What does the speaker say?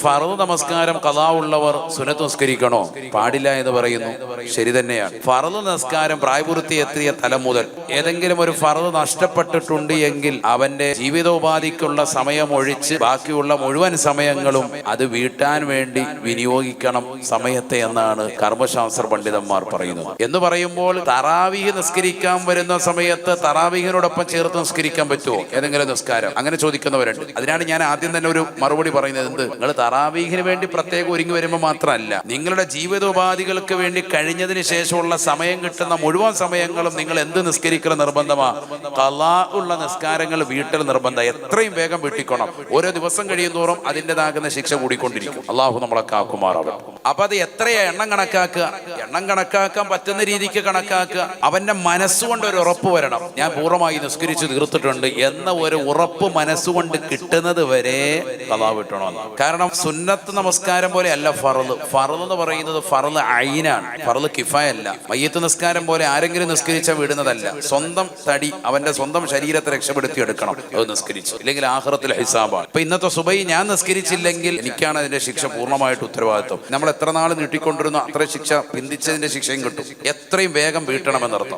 ഫർദ് നമസ്കാരം ഖളാ ഉള്ളവർ സുന്നത്ത് നിസ്കരിക്കണോ? പാടില്ല എന്ന് പറയുന്നു. ശരി തന്നെയാണ്. ഫർദ് നമസ്കാരം പ്രായപൂർത്തി എത്തിയ തലം മുതൽ ഏതെങ്കിലും ഒരു ഫർദ് നഷ്ടപ്പെട്ടിട്ടുണ്ട് എങ്കിൽ അവന്റെ ജീവിതോപാധിക്കുള്ള സമയം ഒഴിച്ച് ബാക്കിയുള്ള മുഴുവൻ സമയങ്ങളും അത് വീട്ടാൻ വേണ്ടി വിനിയോഗിക്കണം സമയത്തെ എന്നാണ് കർമ്മശാസ്ത്ര പണ്ഡിതന്മാർ പറയുന്നത്. എന്ന് പറയുമ്പോൾ തറാവീഹ് നിസ്കരിക്കാൻ വരുന്ന സമയത്ത് തറാവീഹിനോടൊപ്പം ചേർത്ത് നിസ്കരിക്കാൻ പറ്റുമോ ഏതെങ്കിലും നിസ്കാരം? അങ്ങനെ ചോദിക്കുന്നവരുണ്ട്. അതിനാണ് ഞാൻ ആദ്യം തന്നെ ഒരു മറുപടി പറയുന്നത്. എന്ത്, നിങ്ങൾ തറാവീഹിന് വേണ്ടി പ്രത്യേകം ഒരുങ്ങി വരുമ്പോൾ മാത്രമല്ല, നിങ്ങളുടെ ജീവിതോപാധികൾക്ക് വേണ്ടി കഴിഞ്ഞതിന് ശേഷമുള്ള സമയം കിട്ടുന്ന മുഴുവൻ സമയങ്ങളും നിങ്ങൾ എന്ത് നിസ്കരിക്കണം നിർബന്ധമാണ്? ഖളാ ഉള്ള നിസ്കാരങ്ങൾ വീട്ടിൽ നിർബന്ധം. എത്രയും വേഗം വീട്ടിക്കണം. ഓരോ ദിവസം കഴിയുന്തോറും അതിൻ്റെതാകുന്ന ശിക്ഷ കൂടിക്കൊണ്ടിരിക്കും. അള്ളാഹു നമ്മളെ കാക്കുമാറാവട്ടെ. അപ്പൊ അത് എത്രയാ എണ്ണം കണക്കാക്കുക? എണ്ണം കണക്കാക്കാൻ പറ്റുന്ന രീതിക്ക് കണക്കാക്കുക. അവന്റെ മനസ്സുകൊണ്ട് ഒരു ഉറപ്പ് വരണം, ഞാൻ പൂർണ്ണമായി നിസ്കരിച്ച് തീർത്തിട്ടുണ്ട് എന്ന ഒരു ഉറപ്പ് മനസ്സുകൊണ്ട് കിട്ടുന്നത് വരെ ഖളാ വിട്ടണമെന്ന്. കാരണം സുന്നത്ത് നമസ്കാരം പോലെ അല്ല ഫർള്. ഫർള് എന്ന് പറയുന്നത് ഫർള് ഐനാണ്, ഫർള് കിഫായല്ല. മയ്യത്ത് നിസ്കാരം പോലെ ആരെങ്കിലും നിസ്കരിച്ചാൽ വിടുന്നതല്ല. സ്വന്തം തടി, അവന്റെ സ്വന്തം ശരീരത്തെ രക്ഷപ്പെടുത്തി എടുക്കണം അത് നിസ്കരിച്ച്, ഇല്ലെങ്കിൽ ആഖിറത്തിൽ ഹിസാബാണ്. ഇപ്പൊ ഇന്നത്തെ സുബൈ ഞാൻ നിസ്കരിച്ചില്ലെങ്കിൽ എനിക്കാണ് അതിന്റെ ശിക്ഷ പൂർണ്ണമായിട്ട് ഉത്തരവാദിത്വം. നമ്മൾ എത്ര നാൾ നീട്ടിക്കൊണ്ടിരുന്ന അത്ര ശിക്ഷ പിന്തിച്ചതിന്റെ ശിക്ഷയും കിട്ടും. എത്രയും വേഗം വീട്ടണമെന്നർത്ഥം.